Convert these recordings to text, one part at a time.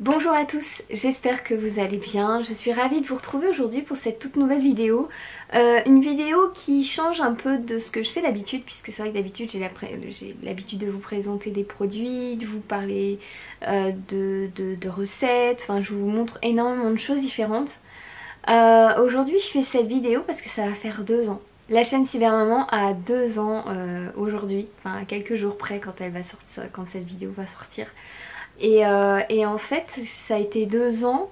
Bonjour à tous, j'espère que vous allez bien. Je suis ravie de vous retrouver aujourd'hui pour cette toute nouvelle vidéo. Une vidéo qui change un peu de ce que je fais d'habitude, puisque c'est vrai que d'habitude j'ai l'habitude de vous présenter des produits, de vous parler de recettes, enfin je vous montre énormément de choses différentes. Aujourd'hui je fais cette vidéo parce que ça va faire 2 ans. La chaîne Cybermaman a 2 ans aujourd'hui, enfin à quelques jours près quand elle va sortir, quand cette vidéo va sortir. Et en fait ça a été 2 ans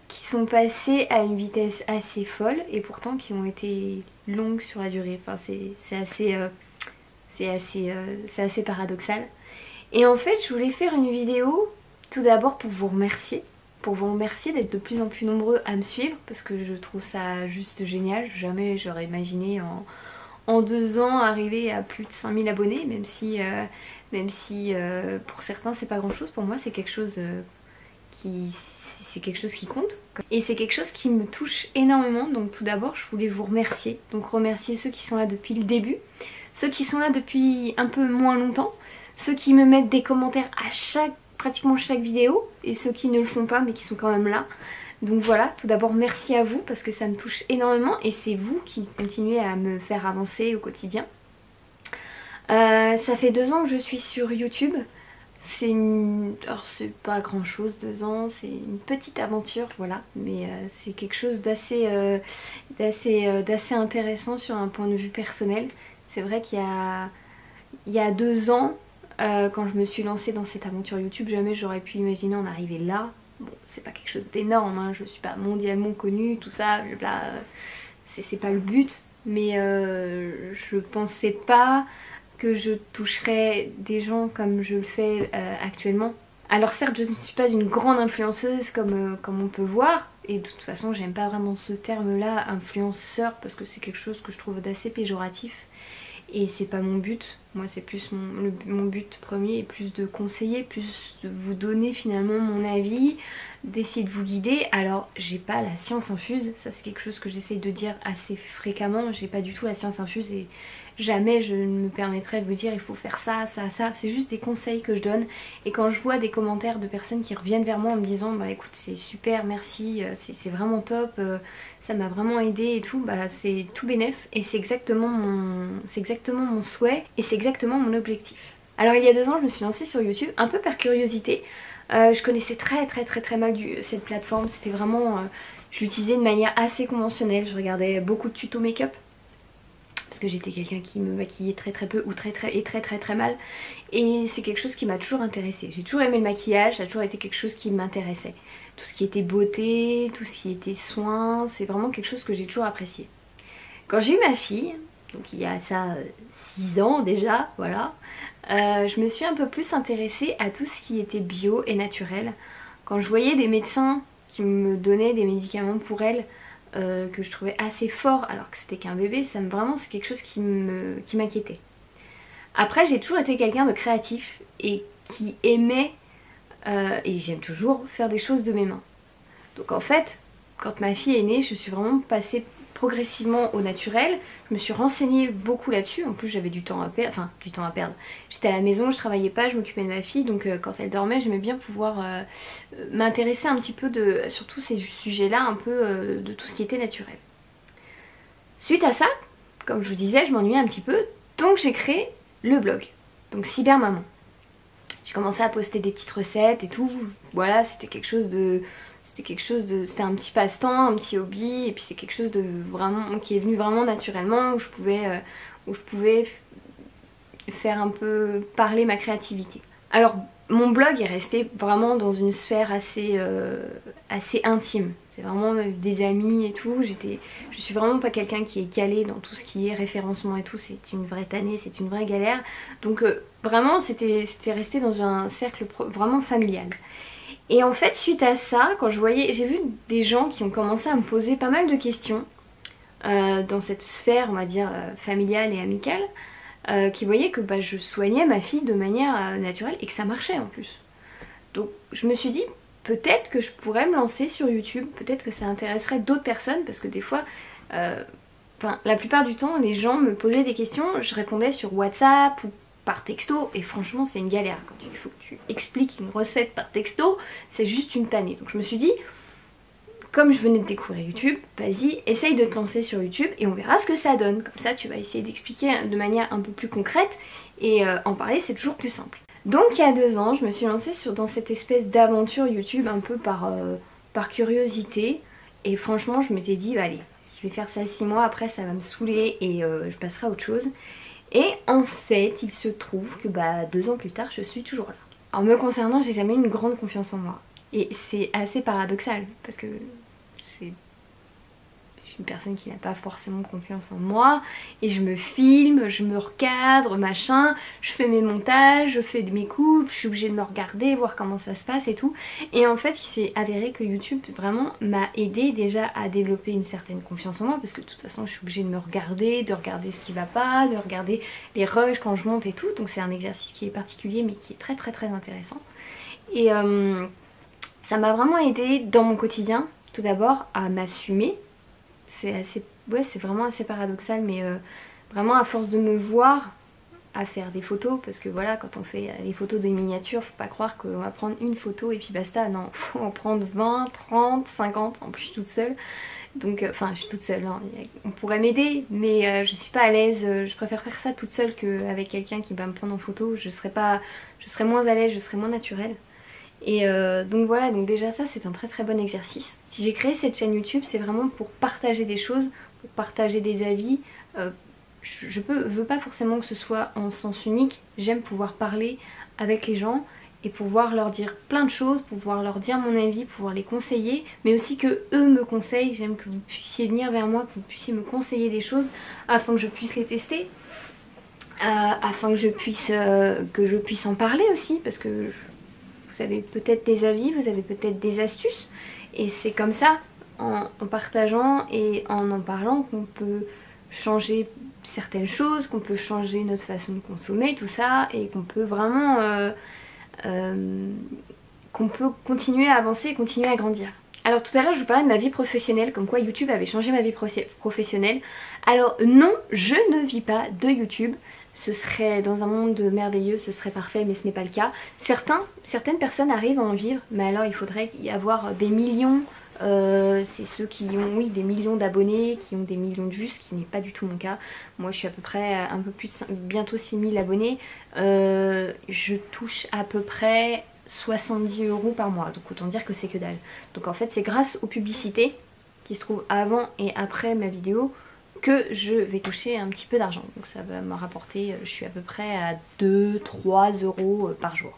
qui sont passés à une vitesse assez folle et pourtant qui ont été longues sur la durée. Enfin c'est assez paradoxal. Et en fait je voulais faire une vidéo tout d'abord pour vous remercier d'être de plus en plus nombreux à me suivre parce que je trouve ça juste génial. Jamais j'aurais imaginé en 2 ans arriver à plus de 5000 abonnés, même si pour certains c'est pas grand chose, pour moi c'est quelque chose qui compte et c'est quelque chose qui me touche énormément. Donc tout d'abord je voulais vous remercier, donc remercier ceux qui sont là depuis le début, ceux qui sont là depuis un peu moins longtemps, ceux qui me mettent des commentaires à pratiquement chaque vidéo et ceux qui ne le font pas mais qui sont quand même là. Donc voilà, tout d'abord merci à vous parce que ça me touche énormément et c'est vous qui continuez à me faire avancer au quotidien. Ça fait 2 ans que je suis sur YouTube. Alors c'est pas grand chose 2 ans, c'est une petite aventure, voilà. Mais c'est quelque chose d'assez intéressant sur un point de vue personnel. C'est vrai qu'il y a 2 ans, quand je me suis lancée dans cette aventure YouTube, jamais j'aurais pu imaginer en arriver là. Bon, c'est pas quelque chose d'énorme, hein, je suis pas mondialement connue, tout ça, c'est pas le but. Mais je pensais pas que je toucherais des gens comme je le fais actuellement. Alors certes je ne suis pas une grande influenceuse comme on peut voir, et de toute façon j'aime pas vraiment ce terme là, influenceur, parce que c'est quelque chose que je trouve d'assez péjoratif et c'est pas mon but. Moi c'est plus mon but premier est plus de conseiller, plus de vous donner finalement mon avis, d'essayer de vous guider. Alors j'ai pas la science infuse, ça c'est quelque chose que j'essaye de dire assez fréquemment, j'ai pas du tout la science infuse et jamais je ne me permettrai de vous dire il faut faire ça, ça, ça. C'est juste des conseils que je donne. Et quand je vois des commentaires de personnes qui reviennent vers moi en me disant bah écoute c'est super, merci, c'est vraiment top, ça m'a vraiment aidé et tout, bah c'est tout bénef. Et c'est exactement mon souhait et c'est exactement mon objectif. Alors il y a 2 ans je me suis lancée sur YouTube un peu par curiosité. Je connaissais très mal cette plateforme. C'était vraiment, je l'utilisais de manière assez conventionnelle. Je regardais beaucoup de tutos make-up parce que j'étais quelqu'un qui me maquillait très peu ou très mal, et c'est quelque chose qui m'a toujours intéressée. J'ai toujours aimé le maquillage, ça a toujours été quelque chose qui m'intéressait. Tout ce qui était beauté, tout ce qui était soins, c'est vraiment quelque chose que j'ai toujours apprécié. Quand j'ai eu ma fille, donc il y a ça 6 ans déjà, voilà, je me suis un peu plus intéressée à tout ce qui était bio et naturel. Quand je voyais des médecins qui me donnaient des médicaments pour elle, que je trouvais assez fort alors que c'était qu'un bébé, vraiment c'est quelque chose qui m'inquiétait. Après j'ai toujours été quelqu'un de créatif et qui aimait, et j'aime toujours faire des choses de mes mains. Donc en fait quand ma fille est née je suis vraiment passée progressivement au naturel. Je me suis renseignée beaucoup là-dessus, en plus j'avais du temps à perdre, j'étais à la maison, je travaillais pas, je m'occupais de ma fille, donc quand elle dormait j'aimais bien pouvoir m'intéresser un petit peu sur tous ces sujets là, un peu de tout ce qui était naturel. Suite à ça, comme je vous disais, je m'ennuyais un petit peu, donc j'ai créé le blog, donc Cybermaman. J'ai commencé à poster des petites recettes et tout, voilà, c'était un petit passe-temps, un petit hobby, et puis c'est quelque chose de vraiment qui est venu vraiment naturellement, où je pouvais faire un peu parler ma créativité. Alors mon blog est resté vraiment dans une sphère assez intime. C'est vraiment des amis et tout. Je suis vraiment pas quelqu'un qui est calé dans tout ce qui est référencement et tout. C'est une vraie tannée, c'est une vraie galère. Donc vraiment c'était resté dans un cercle vraiment familial. Et en fait suite à ça, j'ai vu des gens qui ont commencé à me poser pas mal de questions dans cette sphère on va dire familiale et amicale, qui voyaient que je soignais ma fille de manière naturelle et que ça marchait en plus. Donc je me suis dit peut-être que je pourrais me lancer sur YouTube, peut-être que ça intéresserait d'autres personnes, parce que des fois, la plupart du temps les gens me posaient des questions, je répondais sur WhatsApp ou par texto et franchement c'est une galère. Quand il faut que tu expliques une recette par texto, c'est juste une tannée. Donc je me suis dit, comme je venais de découvrir YouTube, vas-y, essaye de te lancer sur YouTube et on verra ce que ça donne. Comme ça tu vas essayer d'expliquer de manière un peu plus concrète et en parler c'est toujours plus simple. Donc il y a 2 ans, je me suis lancée dans cette espèce d'aventure YouTube un peu par curiosité. Et franchement je m'étais dit, bah, allez, je vais faire ça 6 mois, après ça va me saouler et je passerai à autre chose. Et en fait il se trouve que 2 ans plus tard je suis toujours là. Alors me concernant, j'ai jamais eu une grande confiance en moi. Et c'est assez paradoxal parce que je suis une personne qui n'a pas forcément confiance en moi et je me filme, je me recadre, machin, je fais mes montages, je fais mes coupes, je suis obligée de me regarder, voir comment ça se passe et tout. Et en fait il s'est avéré que YouTube vraiment m'a aidé déjà à développer une certaine confiance en moi parce que de toute façon je suis obligée de me regarder, de regarder ce qui va pas, de regarder les rushs quand je monte et tout. Donc c'est un exercice qui est particulier mais qui est très très très intéressant. Et ça m'a vraiment aidé dans mon quotidien tout d'abord à m'assumer. C'est vraiment assez paradoxal mais vraiment à force de me voir à faire des photos, parce que voilà, quand on fait les photos de miniatures, faut pas croire qu'on va prendre une photo et puis basta, non, faut en prendre 20, 30, 50, en plus je suis toute seule. Donc, enfin je suis toute seule, hein. On pourrait m'aider mais je suis pas à l'aise, je préfère faire ça toute seule qu'avec quelqu'un qui va me prendre en photo, je serais moins à l'aise, je serais moins naturelle. Et donc voilà, donc déjà ça c'est un très très bon exercice. Si j'ai créé cette chaîne YouTube, c'est vraiment pour partager des choses, pour partager des avis. Je veux pas forcément que ce soit en sens unique, j'aime pouvoir parler avec les gens et pouvoir leur dire plein de choses, pouvoir leur dire mon avis, pouvoir les conseiller, mais aussi que eux me conseillent. J'aime que vous puissiez venir vers moi, que vous puissiez me conseiller des choses afin que je puisse les tester, afin que je puisse en parler aussi, parce que vous avez peut-être des avis, vous avez peut-être des astuces et c'est comme ça, en partageant et en parlant, qu'on peut changer certaines choses, qu'on peut changer notre façon de consommer, tout ça, et qu'on peut vraiment qu'on peut continuer à avancer et continuer à grandir. Alors tout à l'heure je vous parlais de ma vie professionnelle, comme quoi YouTube avait changé ma vie professionnelle. Alors non, je ne vis pas de YouTube. Ce serait dans un monde merveilleux, ce serait parfait, mais ce n'est pas le cas. Certaines personnes arrivent à en vivre, mais alors il faudrait y avoir des millions. C'est ceux qui ont, oui, des millions d'abonnés, qui ont des millions de vues, ce qui n'est pas du tout mon cas. Moi je suis à peu près un peu plus bientôt 6000 abonnés. Je touche à peu près 70 € par mois, donc autant dire que c'est que dalle. Donc en fait c'est grâce aux publicités qui se trouvent avant et après ma vidéo que je vais toucher un petit peu d'argent. Donc ça va me rapporter, je suis à peu près à 2-3 € par jour.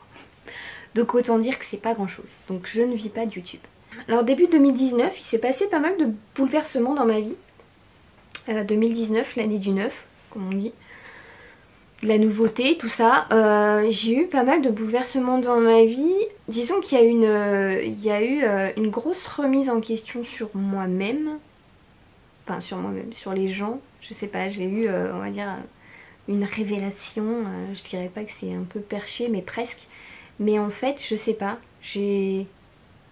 Donc autant dire que c'est pas grand chose. Donc je ne vis pas de YouTube. Alors début 2019, il s'est passé pas mal de bouleversements dans ma vie. 2019, l'année du neuf, comme on dit. La nouveauté, tout ça. J'ai eu pas mal de bouleversements dans ma vie. Disons qu'il y a eu une grosse remise en question sur moi-même. Enfin sur moi-même, sur les gens. Je sais pas, j'ai eu, on va dire, une révélation. Je dirais pas que c'est un peu perché, mais presque. Mais en fait, je sais pas,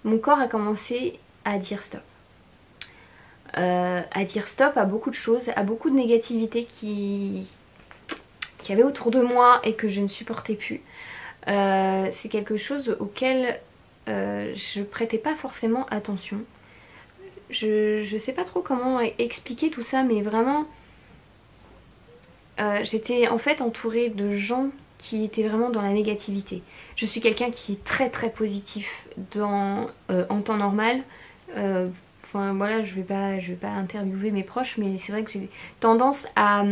mon corps a commencé à dire stop. À dire stop à beaucoup de choses, à beaucoup de négativité qui avait autour de moi et que je ne supportais plus. C'est quelque chose auquel je prêtais pas forcément attention. Je sais pas trop comment expliquer tout ça, mais vraiment j'étais en fait entourée de gens qui étaient vraiment dans la négativité. Je suis quelqu'un qui est très très positif en temps normal. Enfin voilà, je vais pas interviewer mes proches, mais c'est vrai que j'ai tendance à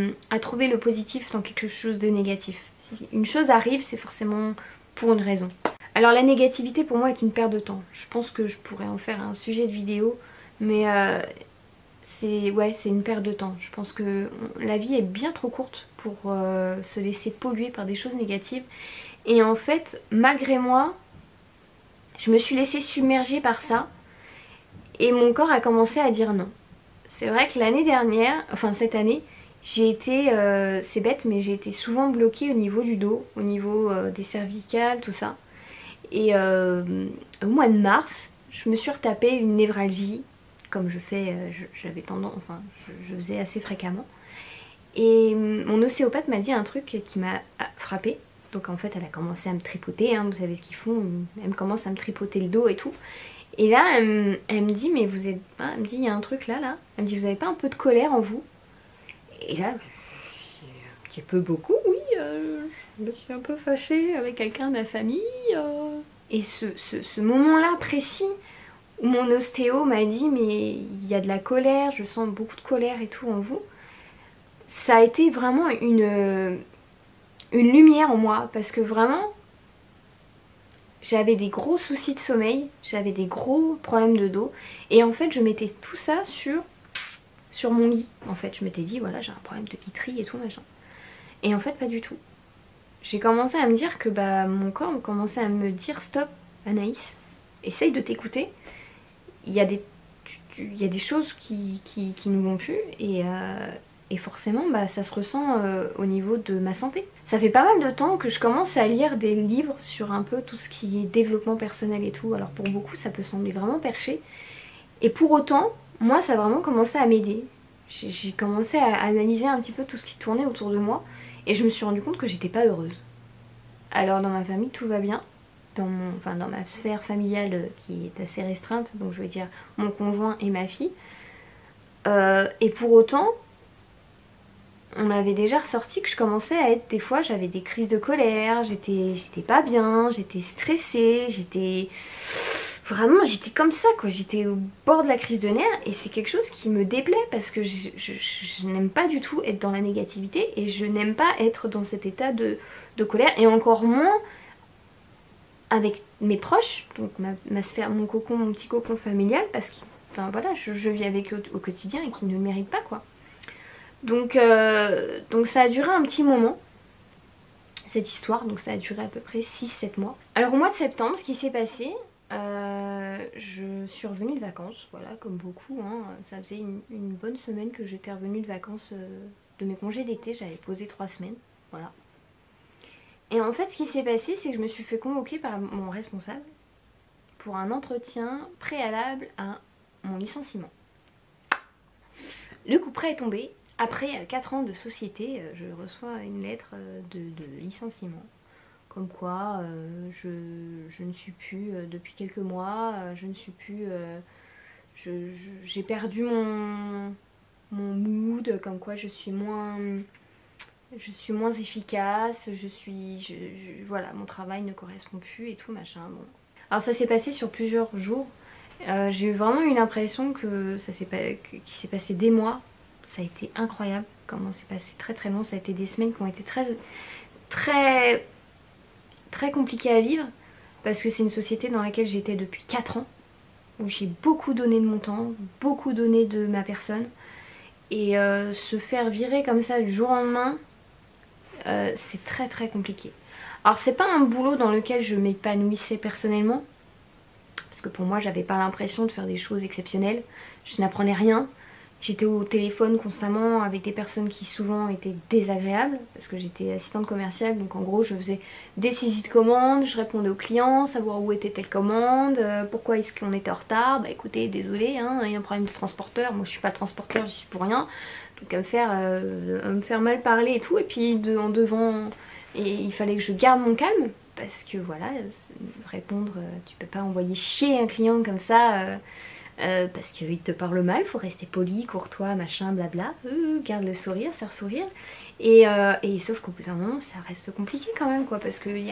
trouver le positif dans quelque chose de négatif. Si une chose arrive, c'est forcément pour une raison. Alors la négativité pour moi est une perte de temps. Je pense que je pourrais en faire un sujet de vidéo, mais c'est une perte de temps. Je pense que la vie est bien trop courte pour se laisser polluer par des choses négatives. Et en fait, malgré moi, je me suis laissée submerger par ça. Et mon corps a commencé à dire non. C'est vrai que l'année dernière, enfin cette année, j'ai été, c'est bête, mais j'ai été souvent bloquée au niveau du dos, au niveau des cervicales, tout ça. Et au mois de mars, je me suis retapé une névralgie, comme je faisais assez fréquemment. Et mon ostéopathe m'a dit un truc qui m'a frapper. Donc en fait elle a commencé à me tripoter, hein, vous savez ce qu'ils font, elle commence à me tripoter le dos et tout. Et là elle me dit mais vous êtes... Elle me dit il y a un truc là. Elle me dit vous avez pas un peu de colère en vous? Et là, un petit peu beaucoup, oui, je me suis un peu fâchée avec quelqu'un de la famille. Et ce moment-là précis où mon ostéo m'a dit mais il y a de la colère, je sens beaucoup de colère et tout en vous, ça a été vraiment une lumière en moi parce que vraiment j'avais des gros soucis de sommeil, j'avais des gros problèmes de dos et en fait je mettais tout ça sur mon lit. En fait je m'étais dit voilà j'ai un problème de literie et tout machin. Et en fait pas du tout. J'ai commencé à me dire que bah mon corps commençait à me dire stop Anaïs, essaye de t'écouter. Il y a des choses qui ne vont plus et forcément bah, ça se ressent au niveau de ma santé. Ça fait pas mal de temps que je commence à lire des livres sur un peu tout ce qui est développement personnel et tout. Alors pour beaucoup ça peut sembler vraiment perché. Et pour autant, moi ça a vraiment commencé à m'aider. J'ai commencé à analyser un petit peu tout ce qui tournait autour de moi et je me suis rendu compte que j'étais pas heureuse. Alors dans ma famille tout va bien. Dans ma sphère familiale qui est assez restreinte, donc je veux dire mon conjoint et ma fille. Et pour autant, on m'avait déjà ressorti que je commençais à être, des fois j'avais des crises de colère, j'étais pas bien, j'étais stressée, j'étais comme ça quoi, j'étais au bord de la crise de nerfs et c'est quelque chose qui me déplaît parce que je n'aime pas du tout être dans la négativité et je n'aime pas être dans cet état de colère et encore moins avec mes proches, donc ma sphère, mon cocon, mon petit cocon familial, parce que enfin, voilà, je vis avec eux au quotidien et qu'ils ne le méritent pas quoi. Donc ça a duré un petit moment, cette histoire, donc ça a duré à peu près 6-7 mois. Alors au mois de septembre, ce qui s'est passé, je suis revenue de vacances, voilà, comme beaucoup, hein, ça faisait une bonne semaine que j'étais revenue de vacances de mes congés d'été, j'avais posé 3 semaines, voilà. Et en fait ce qui s'est passé c'est que je me suis fait convoquer par mon responsable pour un entretien préalable à mon licenciement. Le coup près est tombé, après 4 ans de société je reçois une lettre de licenciement. Comme quoi je ne suis plus depuis quelques mois, je ne suis plus... j'ai perdu mon mood, comme quoi je suis moins efficace, voilà, mon travail ne correspond plus et tout machin. Bon. Alors ça s'est passé sur plusieurs jours. J'ai vraiment eu l'impression que qu'il s'est passé des mois. Ça a été incroyable comment c'est passé très très long. Ça a été des semaines qui ont été très compliquées à vivre parce que c'est une société dans laquelle j'étais depuis 4 ans où j'ai beaucoup donné de mon temps, beaucoup donné de ma personne et se faire virer comme ça du jour au lendemain, c'est très compliqué. Alors c'est pas un boulot dans lequel je m'épanouissais personnellement parce que pour moi j'avais pas l'impression de faire des choses exceptionnelles, je n'apprenais rien. J'étais au téléphone constamment avec des personnes qui souvent étaient désagréables parce que j'étais assistante commerciale, donc en gros je faisais des saisies de commandes, je répondais aux clients, savoir où était telle commande, pourquoi est-ce qu'on était en retard, bah écoutez désolé hein, il y a un problème de transporteur, moi je suis pas transporteur, j'y suis pour rien, donc à me faire mal parler et tout, et puis en devant, et il fallait que je garde mon calme parce que voilà, répondre, tu peux pas envoyer chier un client comme ça. Parce qu'il te parle mal, faut rester poli, courtois, machin, blabla, garde le sourire, serre sourire. Et sauf qu'au bout d'un moment, ça reste compliqué quand même, quoi, parce qu'il y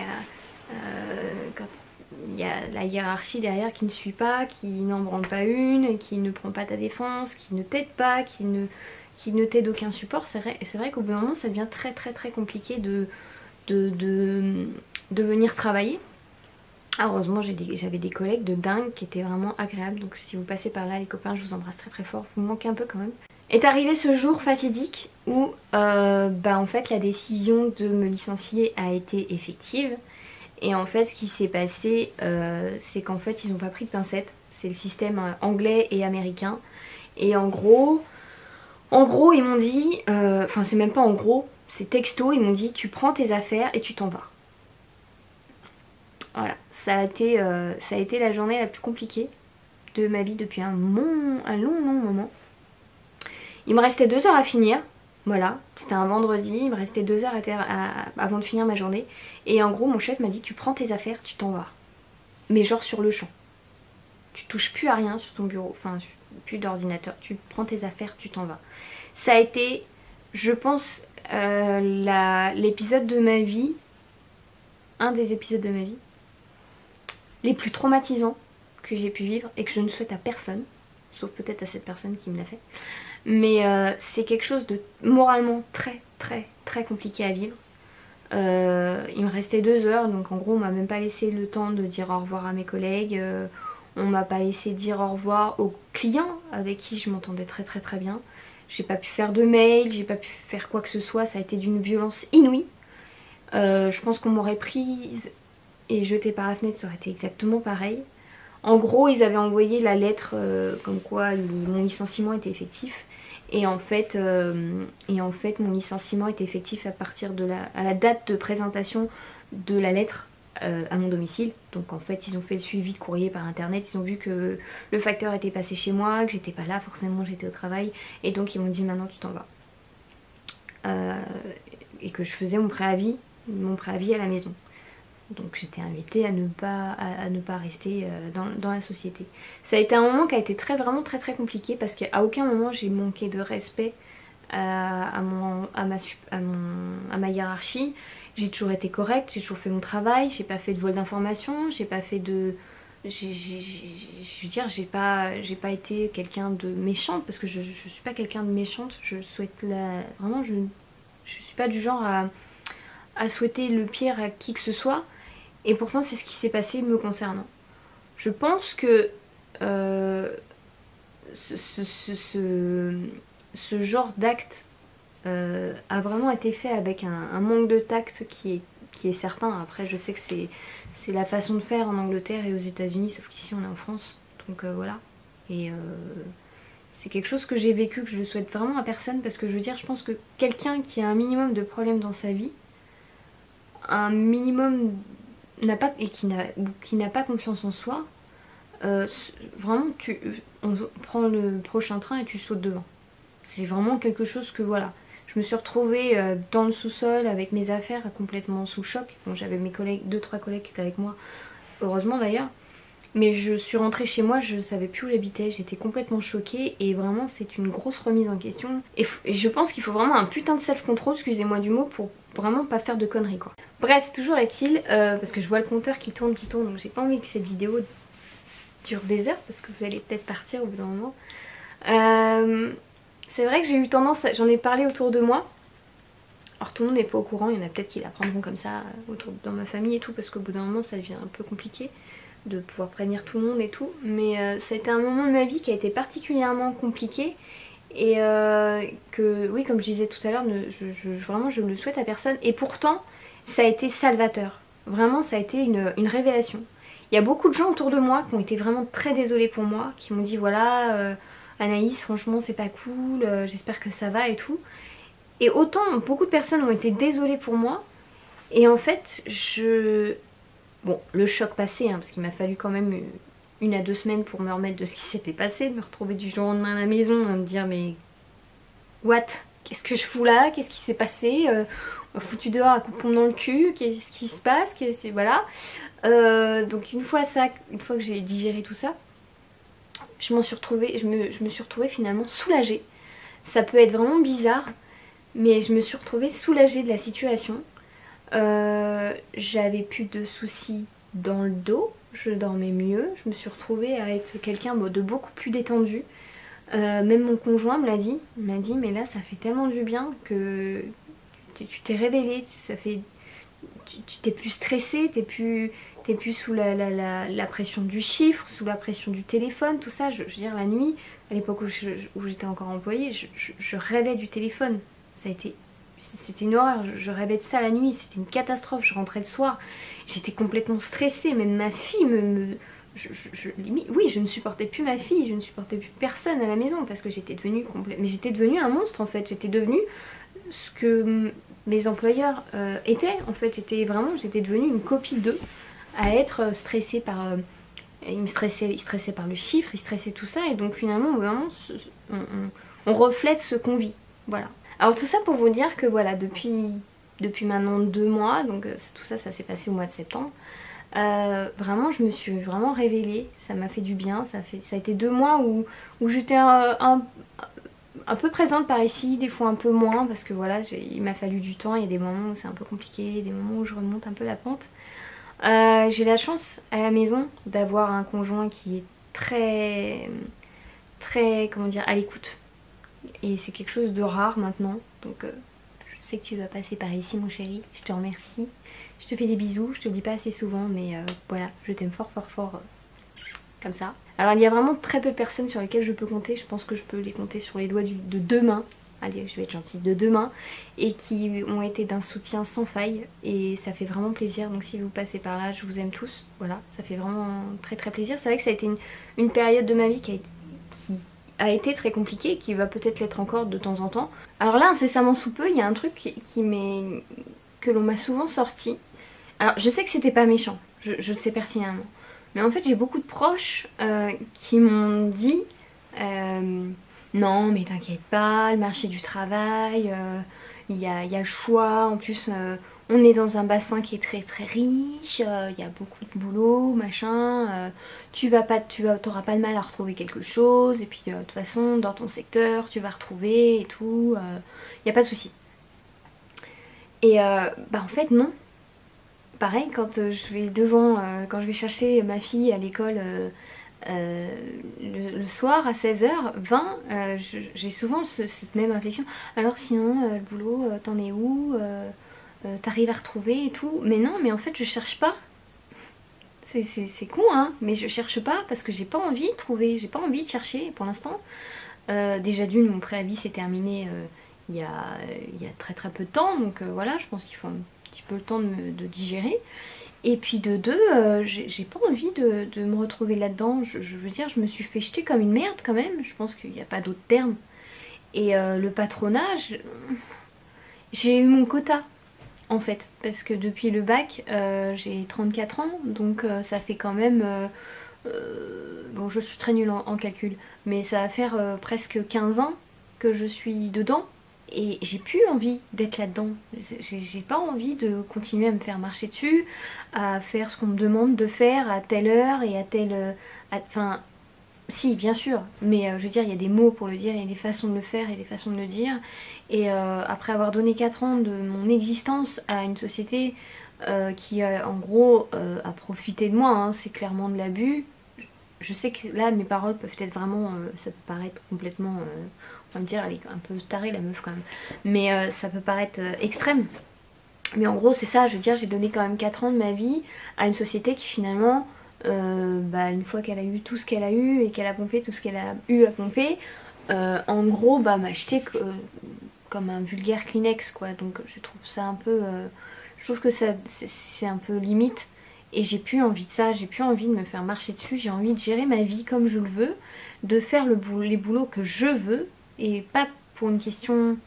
a la hiérarchie derrière qui ne suit pas, qui n'en branle pas une, qui ne prend pas ta défense, qui ne t'aide pas, qui ne t'aide aucun support. C'est vrai qu'au bout d'un moment, ça devient très compliqué de venir travailler. Ah, heureusement j'avais des collègues de dingue qui étaient vraiment agréables, donc si vous passez par là les copains je vous embrasse très fort, vous me manquez un peu quand même. Est arrivé ce jour fatidique où en fait la décision de me licencier a été effective et en fait ce qui s'est passé c'est qu'en fait ils n'ont pas pris de pincettes, c'est le système anglais et américain et en gros ils m'ont dit, enfin c'est même pas en gros, c'est texto, ils m'ont dit tu prends tes affaires et tu t'en vas. Voilà, ça a été la journée la plus compliquée de ma vie depuis un long moment. Il me restait 2 heures à finir. Voilà, c'était un vendredi, il me restait 2 heures avant de finir ma journée. Et en gros mon chef m'a dit tu prends tes affaires, tu t'en vas. Mais genre sur le champ. Tu touches plus à rien sur ton bureau, enfin plus d'ordinateur, tu prends tes affaires, tu t'en vas. Ça a été, je pense, l'épisode de ma vie, un des épisodes de ma vie, les plus traumatisants que j'ai pu vivre et que je ne souhaite à personne, sauf peut-être à cette personne qui me l'a fait. Mais c'est quelque chose de moralement très très très compliqué à vivre. Il me restait 2 heures, donc en gros on m'a même pas laissé le temps de dire au revoir à mes collègues. On m'a pas laissé dire au revoir aux clients avec qui je m'entendais très très très bien. J'ai pas pu faire de mail, j'ai pas pu faire quoi que ce soit, ça a été d'une violence inouïe. Je pense qu'on m'aurait prise et jetée par la fenêtre, ça aurait été exactement pareil. En gros, ils avaient envoyé la lettre comme quoi mon licenciement était effectif. Et en fait, mon licenciement était effectif à partir de la date de présentation de la lettre à mon domicile. Donc en fait, ils ont fait le suivi de courrier par internet. Ils ont vu que le facteur était passé chez moi, que j'étais pas là, forcément j'étais au travail. Et donc ils m'ont dit maintenant tu t'en vas. Et que je faisais mon préavis à la maison. Donc j'étais invitée à ne pas rester dans la société. Ça a été un moment qui a été vraiment très très compliqué parce qu'à aucun moment j'ai manqué de respect à ma hiérarchie. J'ai toujours été correcte, j'ai toujours fait mon travail, j'ai pas fait de vol d'information, j'ai pas fait de... Je veux dire, j'ai pas été quelqu'un de méchant parce que je suis pas quelqu'un de méchante. Je souhaite vraiment, je suis pas du genre à souhaiter le pire à qui que ce soit. Et pourtant c'est ce qui s'est passé me concernant. Je pense que ce genre d'acte a vraiment été fait avec un manque de tact qui est certain. Après je sais que c'est la façon de faire en Angleterre et aux États-Unis, sauf qu'ici on est en France. Donc voilà. Et c'est quelque chose que j'ai vécu, que je ne souhaite vraiment à personne parce que je veux dire, je pense que quelqu'un qui a un minimum de problèmes dans sa vie, un minimum qui n'a pas confiance en soi, vraiment on prend le prochain train et tu sautes devant. C'est vraiment quelque chose que voilà. Je me suis retrouvée dans le sous-sol avec mes affaires complètement sous choc. Bon, j'avais mes collègues, 2-3 collègues qui étaient avec moi, heureusement d'ailleurs. Mais je suis rentrée chez moi, je savais plus où j'habitais, j'étais complètement choquée et vraiment c'est une grosse remise en question. Et je pense qu'il faut vraiment un putain de self-control, excusez-moi du mot, pour vraiment pas faire de conneries quoi. Bref, toujours est-il, parce que je vois le compteur qui tourne, donc j'ai pas envie que cette vidéo dure des heures parce que vous allez peut-être partir au bout d'un moment. C'est vrai que j'ai eu tendance, j'en ai parlé autour de moi. Alors tout le monde n'est pas au courant, il y en a peut-être qui l'apprendront comme ça dans ma famille et tout parce qu'au bout d'un moment ça devient un peu compliqué de pouvoir prévenir tout le monde et tout. Mais ça a été un moment de ma vie qui a été particulièrement compliqué et que, oui, comme je disais tout à l'heure, vraiment je ne le souhaite à personne. Et pourtant, ça a été salvateur. Vraiment, ça a été une révélation. Il y a beaucoup de gens autour de moi qui ont été vraiment très désolés pour moi, qui m'ont dit voilà, Anaïs, franchement c'est pas cool, j'espère que ça va et tout. Et autant beaucoup de personnes ont été désolées pour moi. Et en fait, bon, le choc passé, hein, parce qu'il m'a fallu quand même 1 à 2 semaines pour me remettre de ce qui s'était passé, de me retrouver du jour au lendemain à la maison, à me dire mais what? Qu'est-ce que je fous là? Qu'est-ce qui s'est passé? On m'a foutu dehors à coup de pompe dans le cul, qu'est-ce qui se passe? Voilà. Donc une fois que j'ai digéré tout ça, je me suis retrouvée finalement soulagée. Ça peut être vraiment bizarre, mais je me suis retrouvée soulagée de la situation. J'avais plus de soucis dans le dos, je dormais mieux, je me suis retrouvée à être quelqu'un de beaucoup plus détendu. Même mon conjoint me l'a dit, il m'a dit mais là ça fait tellement du bien que tu t'es révélée, tu t'es plus stressée, t'es plus sous la pression du chiffre, sous la pression du téléphone, tout ça. Je veux dire la nuit, à l'époque où j'étais encore employée, je rêvais du téléphone. C'était une horreur, je rêvais de ça la nuit, c'était une catastrophe, je rentrais le soir, j'étais complètement stressée, même ma fille oui, je ne supportais plus ma fille, je ne supportais plus personne à la maison parce que j'étais devenue un monstre en fait, j'étais devenue ce que mes employeurs étaient en fait, j'étais devenue une copie d'eux, à être stressée par... ils stressaient par le chiffre, ils stressaient tout ça et donc finalement vraiment on reflète ce qu'on vit, voilà. Alors tout ça pour vous dire que voilà, depuis maintenant 2 mois, donc tout ça, ça s'est passé au mois de septembre. Vraiment je me suis vraiment révélée, ça m'a fait du bien, ça a été 2 mois où j'étais un peu présente par ici, des fois un peu moins parce que voilà, il m'a fallu du temps, il y a des moments où c'est un peu compliqué, des moments où je remonte un peu la pente. J'ai la chance à la maison d'avoir un conjoint qui est très, comment dire, à l'écoute. Et c'est quelque chose de rare maintenant, donc je sais que tu vas passer par ici mon chéri, je te remercie. Je te fais des bisous, je te le dis pas assez souvent mais voilà, je t'aime fort fort fort comme ça. Alors il y a vraiment très peu de personnes sur lesquelles je peux compter, je pense que je peux les compter sur les doigts de 2 mains. Allez, je vais être gentille, de 2 mains, et qui ont été d'un soutien sans faille et ça fait vraiment plaisir. Donc si vous passez par là, je vous aime tous, voilà, ça fait vraiment très très plaisir. C'est vrai que ça a été une période de ma vie qui a été très compliquée, qui va peut-être l'être encore de temps en temps. Alors là, incessamment sous peu, il y a un truc que l'on m'a souvent sorti. Alors je sais que c'était pas méchant, je le sais pertinemment. Mais en fait j'ai beaucoup de proches qui m'ont dit non mais t'inquiète pas, le marché du travail, il y a le choix, en plus on est dans un bassin qui est très très riche, il y a beaucoup de boulot, machin, t'auras pas de mal à retrouver quelque chose, et puis de toute façon dans ton secteur tu vas retrouver et tout, il n'y a pas de souci. Et bah en fait non. Pareil, quand je vais quand je vais chercher ma fille à l'école le soir à 16h20, j'ai souvent cette même réflexion. Alors sinon, le boulot, t'en es où, t'arrives à retrouver et tout. Mais non, mais en fait je cherche pas. C'est con hein, mais je cherche pas parce que j'ai pas envie de trouver, j'ai pas envie de chercher pour l'instant. Déjà d'une, mon préavis s'est terminé il y a très très peu de temps, donc voilà, je pense qu'il faut un petit peu le temps de digérer. Et puis de deux, j'ai pas envie de me retrouver là-dedans. Je veux dire, je me suis fait jeter comme une merde quand même, je pense qu'il n'y a pas d'autre terme. Et le patronage, j'ai eu mon quota en fait, parce que depuis le bac, j'ai 34 ans, donc ça fait quand même... bon, je suis très nulle en calcul, mais ça va faire presque 15 ans que je suis dedans. Et j'ai plus envie d'être là-dedans. J'ai pas envie de continuer à me faire marcher dessus, à faire ce qu'on me demande de faire à telle heure et à telle... Enfin, si, bien sûr, mais je veux dire, il y a des mots pour le dire, il y a des façons de le faire et des façons de le dire. Et après avoir donné 4 ans de mon existence à une société qui, en gros, a profité de moi, hein, c'est clairement de l'abus. Je sais que là, mes paroles peuvent être vraiment... ça peut paraître complètement... on va me dire, elle est un peu tarée la meuf quand même. Mais ça peut paraître extrême. Mais en gros, c'est ça, je veux dire, j'ai donné quand même 4 ans de ma vie à une société qui finalement... bah, une fois qu'elle a eu tout ce qu'elle a eu et qu'elle a pompé tout ce qu'elle a eu à pomper, en gros bah m'a acheté comme un vulgaire Kleenex quoi. Donc je trouve ça un peu je trouve que ça c'est un peu limite et j'ai plus envie de ça, j'ai plus envie de me faire marcher dessus, j'ai envie de gérer ma vie comme je le veux, de faire les boulots que je veux et pas pour une question...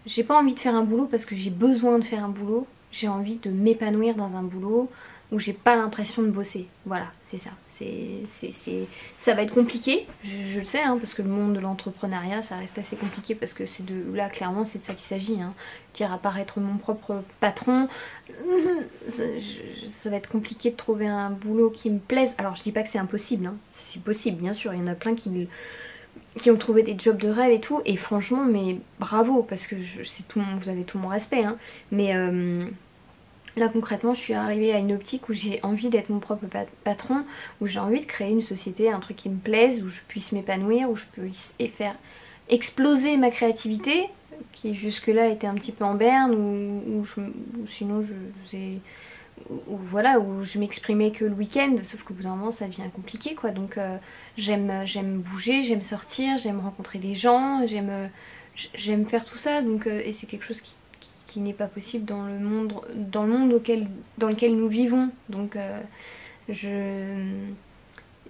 J'ai pas envie de faire un boulot parce que j'ai besoin de faire un boulot, j'ai envie de m'épanouir dans un boulot où j'ai pas l'impression de bosser. Voilà, c'est ça. Ça va être compliqué, je le sais, hein, parce que le monde de l'entrepreneuriat, ça reste assez compliqué parce que c'est de là, clairement, c'est de ça qu'il s'agit. Hein. Dire apparaître mon propre patron, ça va être compliqué de trouver un boulot qui me plaise. Alors je dis pas que c'est impossible, hein. C'est possible, bien sûr, il y en a plein qui ont trouvé des jobs de rêve et tout, et franchement, mais bravo, parce que vous avez tout mon respect, hein. Mais... là concrètement je suis arrivée à une optique où j'ai envie d'être mon propre patron, où j'ai envie de créer une société, un truc qui me plaise, où je puisse m'épanouir, où je puisse faire exploser ma créativité, qui jusque là était un petit peu en berne, ou sinon voilà, où je m'exprimais que le week-end, sauf qu'au bout d'un moment ça devient compliqué quoi, donc j'aime bouger, j'aime sortir, j'aime rencontrer des gens, j'aime faire tout ça, donc et c'est quelque chose qui n'est pas possible dans le monde dans lequel nous vivons. Donc je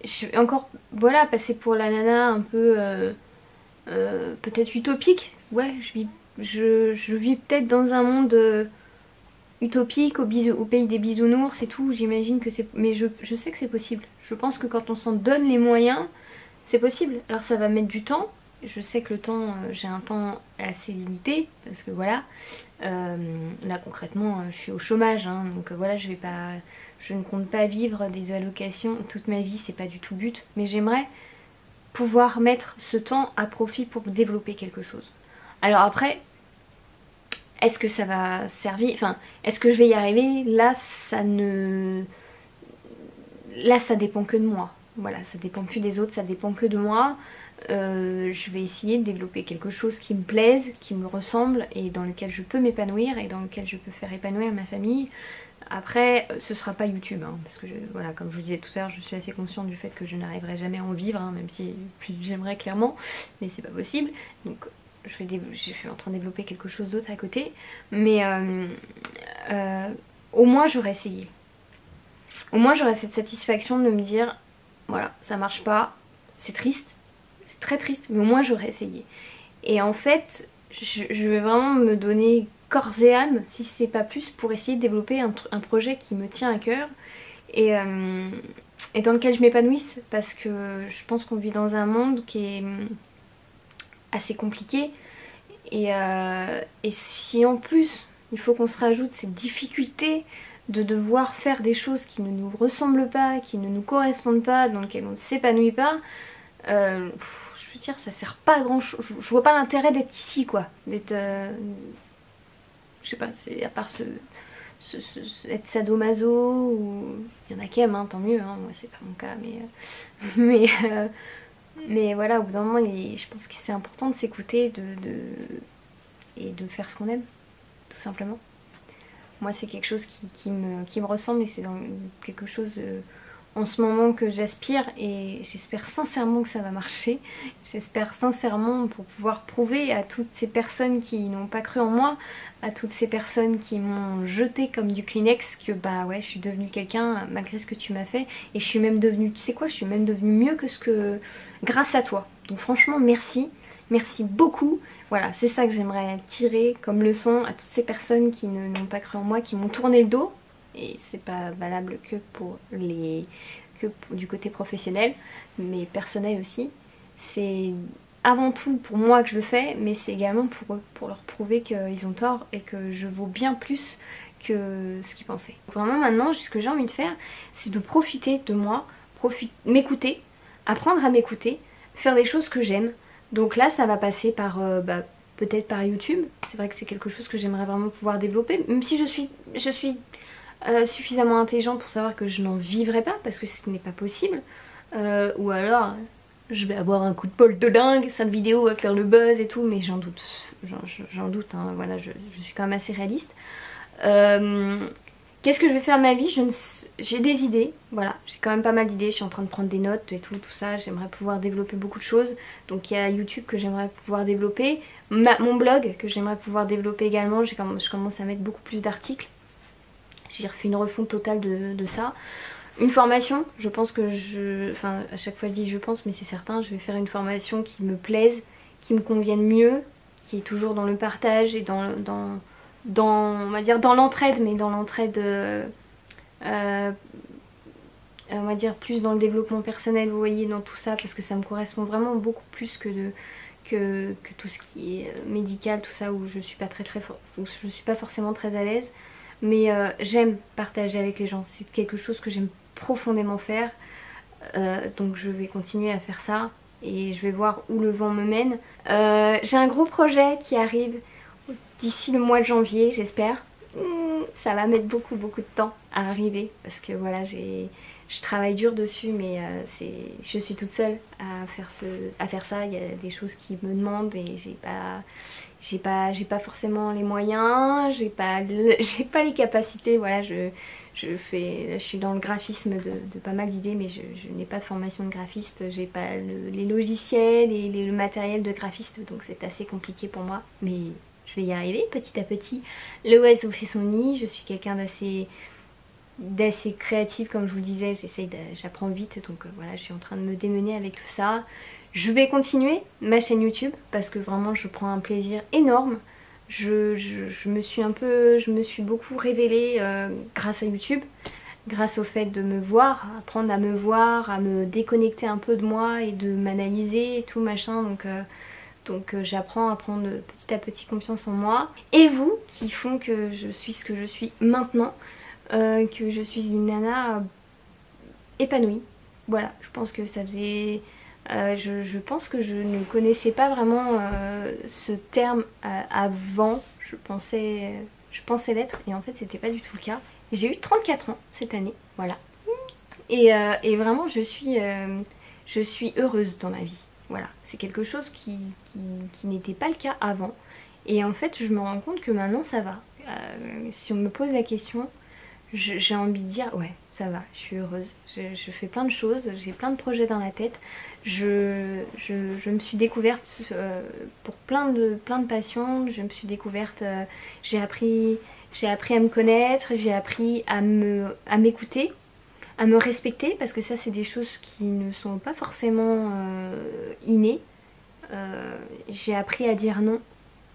suis encore voilà passée pour la nana un peu peut-être utopique. Ouais, je vis peut-être dans un monde utopique au pays des bisounours et tout. J'imagine que c'est... Mais je sais que c'est possible. Je pense que quand on s'en donne les moyens, c'est possible. Alors ça va mettre du temps, je sais que le temps, j'ai un temps assez limité parce que voilà, là concrètement je suis au chômage, hein, donc voilà, je ne compte pas vivre des allocations toute ma vie, c'est pas du tout le but, mais j'aimerais pouvoir mettre ce temps à profit pour développer quelque chose. Alors après, est-ce que ça va servir, enfin, est-ce que je vais y arriver? Là, ça dépend que de moi. Voilà, ça dépend plus des autres, ça dépend que de moi. Je vais essayer de développer quelque chose qui me plaise, qui me ressemble et dans lequel je peux m'épanouir et dans lequel je peux faire épanouir ma famille. Après, ce sera pas YouTube, hein, parce que voilà, comme je vous disais tout à l'heure, je suis assez consciente du fait que je n'arriverai jamais à en vivre, hein, même si j'aimerais clairement, mais c'est pas possible. Donc je suis en train de développer quelque chose d'autre à côté, mais au moins j'aurais essayé. Au moins j'aurais cette satisfaction de me dire, voilà, ça marche pas, c'est triste, c'est très triste, mais au moins j'aurais essayé. Et en fait, je vais vraiment me donner corps et âme, si c'est pas plus, pour essayer de développer un projet qui me tient à cœur et dans lequel je m'épanouisse, parce que je pense qu'on vit dans un monde qui est assez compliqué et si en plus il faut qu'on se rajoute cette difficulté de devoir faire des choses qui ne nous ressemblent pas, qui ne nous correspondent pas, dans lesquelles on ne s'épanouit pas, je veux dire, ça sert pas à grand chose. Je vois pas l'intérêt d'être ici, quoi. D'être. Je sais pas, c'est à part être sadomaso ou. Il y en a qui aiment, hein, tant mieux, hein, moi c'est pas mon cas, mais. Mais voilà, au bout d'un moment, je pense que c'est important de s'écouter et de faire ce qu'on aime, tout simplement. Moi, c'est quelque chose qui me ressemble et c'est quelque chose en ce moment que j'aspire et j'espère sincèrement que ça va marcher. J'espère sincèrement pour pouvoir prouver à toutes ces personnes qui n'ont pas cru en moi, à toutes ces personnes qui m'ont jeté comme du Kleenex que bah ouais, je suis devenue quelqu'un malgré ce que tu m'as fait et je suis même devenue, tu sais quoi, je suis même devenue mieux que ce que grâce à toi. Donc franchement, merci. Merci beaucoup. Voilà, c'est ça que j'aimerais tirer comme leçon à toutes ces personnes qui n'ont pas cru en moi, qui m'ont tourné le dos. Et c'est pas valable que du côté professionnel, mais personnel aussi. C'est avant tout pour moi que je le fais, mais c'est également pour eux, pour leur prouver qu'ils ont tort et que je vaux bien plus que ce qu'ils pensaient. Vraiment maintenant, ce que j'ai envie de faire, c'est de profiter de moi, m'écouter, apprendre à m'écouter, faire des choses que j'aime. Donc là ça va passer par peut-être par YouTube. C'est vrai que c'est quelque chose que j'aimerais vraiment pouvoir développer, même si je suis suffisamment intelligente pour savoir que je n'en vivrai pas parce que ce n'est pas possible. Ou alors je vais avoir un coup de bol de dingue, cette vidéo va faire le buzz et tout, mais j'en doute, hein, voilà, je suis quand même assez réaliste. Qu'est-ce que je vais faire de ma vie? J'ai des idées, voilà, j'ai quand même pas mal d'idées, je suis en train de prendre des notes et tout ça, j'aimerais pouvoir développer beaucoup de choses. Donc il y a YouTube que j'aimerais pouvoir développer, mon blog que j'aimerais pouvoir développer également, je commence à mettre beaucoup plus d'articles. J'ai refait une refonte totale de ça. Une formation, je pense que enfin à chaque fois je dis je pense mais c'est certain, je vais faire une formation qui me plaise, qui me convienne mieux, qui est toujours dans le partage et dans on va dire dans l'entraide, mais dans l'entraide on va dire plus dans le développement personnel, vous voyez, dans tout ça, parce que ça me correspond vraiment beaucoup plus que tout ce qui est médical, tout ça, où je suis pas où je suis pas forcément très à l'aise. Mais j'aime partager avec les gens, c'est quelque chose que j'aime profondément faire, donc je vais continuer à faire ça et je vais voir où le vent me mène. J'ai un gros projet qui arrive d'ici le mois de janvier, j'espère. Ça va mettre beaucoup de temps à arriver parce que voilà, je travaille dur dessus, mais je suis toute seule à faire ça. Il y a des choses qui me demandent et j'ai pas forcément les moyens, j'ai pas les capacités. Voilà, je suis dans le graphisme de pas mal d'idées, mais je n'ai pas de formation de graphiste, j'ai pas les logiciels et le matériel de graphiste, donc c'est assez compliqué pour moi, mais je vais y arriver petit à petit. Le oiseau fait son nid, je suis quelqu'un d'assez créative, comme je vous le disais, j'apprends vite, donc voilà, je suis en train de me démener avec tout ça. Je vais continuer ma chaîne YouTube parce que vraiment je prends un plaisir énorme. Je me suis beaucoup révélée grâce à YouTube. grâce au fait de me voir, apprendre à me voir, à me déconnecter un peu de moi et de m'analyser et tout machin. Donc j'apprends à prendre petit à petit confiance en moi. Et vous, qui font que je suis ce que je suis maintenant, que je suis une nana épanouie. Voilà, je pense que ça faisait... je pense que je ne connaissais pas vraiment ce terme avant. Je pensais l'être et en fait c'était pas du tout le cas. J'ai eu 34 ans cette année, voilà. Et vraiment je suis heureuse dans ma vie. Voilà, c'est quelque chose qui n'était pas le cas avant. Et en fait je me rends compte que maintenant ça va. Si on me pose la question, j'ai envie de dire ouais ça va, je suis heureuse. Je fais plein de choses, j'ai plein de projets dans la tête. Je me suis découverte pour plein de passions. Je me suis découverte, j'ai appris à me connaître, j'ai appris à m'écouter, à me respecter, parce que ça c'est des choses qui ne sont pas forcément innées. J'ai appris à dire non.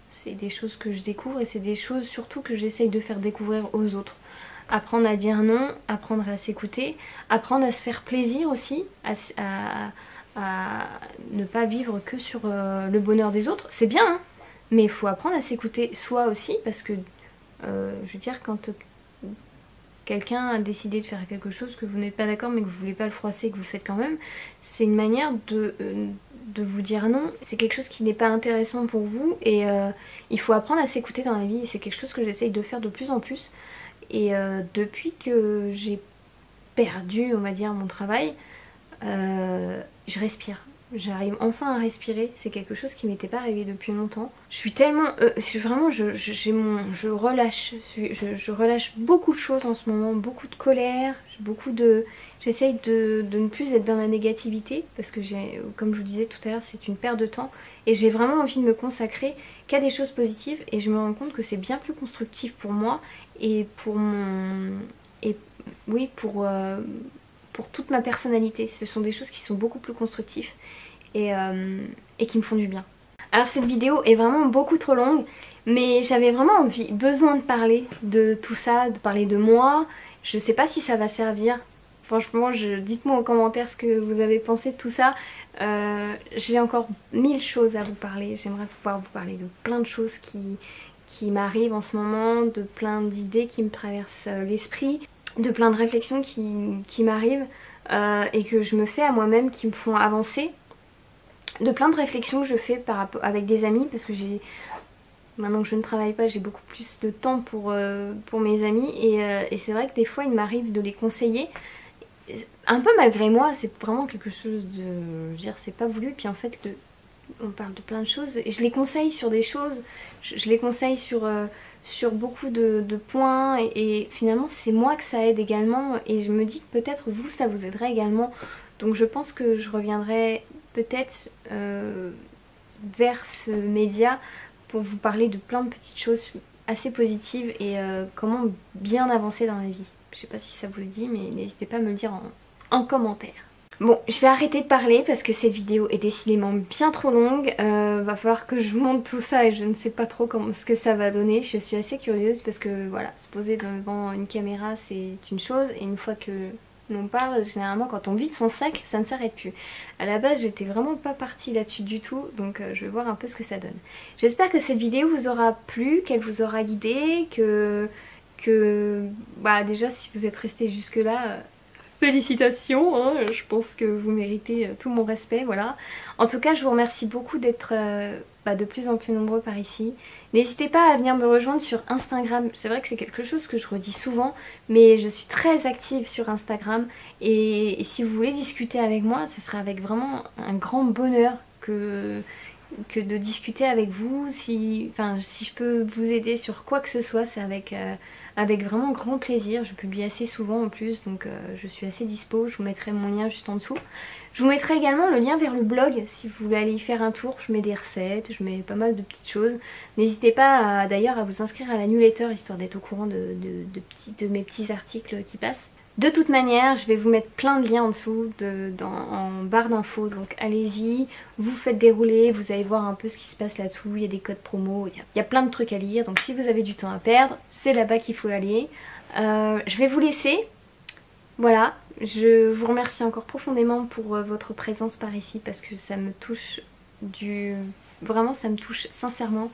C'est des choses que je découvre et c'est des choses surtout que j'essaye de faire découvrir aux autres. Apprendre à dire non, apprendre à s'écouter, apprendre à se faire plaisir aussi, à ne pas vivre que sur le bonheur des autres. C'est bien, hein, mais il faut apprendre à s'écouter soi aussi, parce que, je veux dire, quand quelqu'un a décidé de faire quelque chose que vous n'êtes pas d'accord mais que vous voulez pas le froisser et que vous le faites quand même, c'est une manière de vous dire non. C'est quelque chose qui n'est pas intéressant pour vous et il faut apprendre à s'écouter dans la vie et c'est quelque chose que j'essaye de faire de plus en plus. Et depuis que j'ai perdu, on va dire, mon travail, je respire. J'arrive enfin à respirer, c'est quelque chose qui m'était pas arrivé depuis longtemps. Je suis tellement... je relâche. Je relâche beaucoup de choses en ce moment, beaucoup de colère, j'essaye de ne plus être dans la négativité parce que comme je vous disais tout à l'heure, c'est une perte de temps et j'ai vraiment envie de me consacrer qu'à des choses positives et je me rends compte que c'est bien plus constructif pour moi et pour pour toute ma personnalité. Ce sont des choses qui sont beaucoup plus constructives et qui me font du bien. Alors cette vidéo est vraiment beaucoup trop longue, mais j'avais vraiment besoin de parler de tout ça, de parler de moi. Je sais pas si ça va servir. Franchement, dites-moi en commentaire ce que vous avez pensé de tout ça. J'ai encore 1000 choses à vous parler. J'aimerais pouvoir vous parler de plein de choses qui m'arrivent en ce moment, de plein d'idées qui me traversent l'esprit, de plein de réflexions qui m'arrivent et que je me fais à moi-même, qui me font avancer. De plein de réflexions que je fais avec des amis parce que maintenant que je ne travaille pas, j'ai beaucoup plus de temps pour mes amis et c'est vrai que des fois il m'arrive de les conseiller un peu malgré moi. C'est vraiment quelque chose de... Je veux dire, c'est pas voulu, puis en fait on parle de plein de choses et je les conseille sur des choses, je les conseille sur beaucoup de points et finalement c'est moi que ça aide également et je me dis que peut-être vous ça vous aiderait également. Donc je pense que je reviendrai peut-être vers ce média pour vous parler de plein de petites choses assez positives et comment bien avancer dans la vie. Je sais pas si ça vous dit, mais n'hésitez pas à me le dire en commentaire. Bon, je vais arrêter de parler parce que cette vidéo est décidément bien trop longue. Va falloir que je monte tout ça et je ne sais pas trop ce que ça va donner. Je suis assez curieuse parce que voilà, se poser devant une caméra c'est une chose et une fois que l'on parle, généralement quand on vide son sac, ça ne s'arrête plus. À la base, j'étais vraiment pas partie là-dessus du tout, donc je vais voir un peu ce que ça donne. J'espère que cette vidéo vous aura plu, qu'elle vous aura guidé, que déjà si vous êtes resté jusque là, félicitations, hein, je pense que vous méritez tout mon respect, voilà. En tout cas, je vous remercie beaucoup d'être de plus en plus nombreux par ici. N'hésitez pas à venir me rejoindre sur Instagram, c'est vrai que c'est quelque chose que je redis souvent, mais je suis très active sur Instagram et si vous voulez discuter avec moi, ce sera avec vraiment un grand bonheur que de discuter avec vous. Si je peux vous aider sur quoi que ce soit, c'est avec vraiment grand plaisir. Je publie assez souvent en plus, donc je suis assez dispo. Je vous mettrai mon lien juste en dessous. Je vous mettrai également le lien vers le blog si vous voulez aller y faire un tour. Je mets des recettes, je mets pas mal de petites choses. N'hésitez pas d'ailleurs à vous inscrire à la newsletter histoire d'être au courant de mes petits articles qui passent. De toute manière, je vais vous mettre plein de liens en dessous en barre d'infos, donc allez-y, vous faites dérouler, vous allez voir un peu ce qui se passe là-dessous, il y a des codes promo, il y a plein de trucs à lire, donc si vous avez du temps à perdre, c'est là-bas qu'il faut aller. Je vais vous laisser, Voilà, je vous remercie encore profondément pour votre présence par ici parce que ça me touche Vraiment ça me touche sincèrement.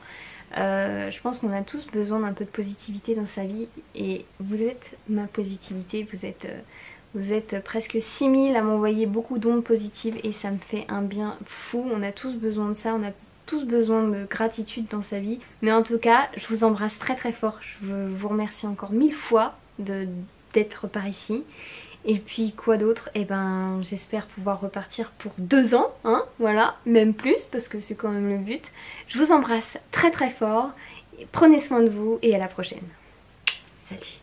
Je pense qu'on a tous besoin d'un peu de positivité dans sa vie et vous êtes ma positivité, vous êtes presque 6000 à m'envoyer beaucoup d'ondes positives et ça me fait un bien fou. On a tous besoin de ça, on a tous besoin de gratitude dans sa vie. Mais en tout cas, je vous embrasse très très fort. Je vous remercie encore 1000 fois d'être par ici. Et puis quoi d'autre? Eh ben j'espère pouvoir repartir pour 2 ans, hein, voilà, même plus parce que c'est quand même le but. Je vous embrasse très très fort, prenez soin de vous et à la prochaine. Salut!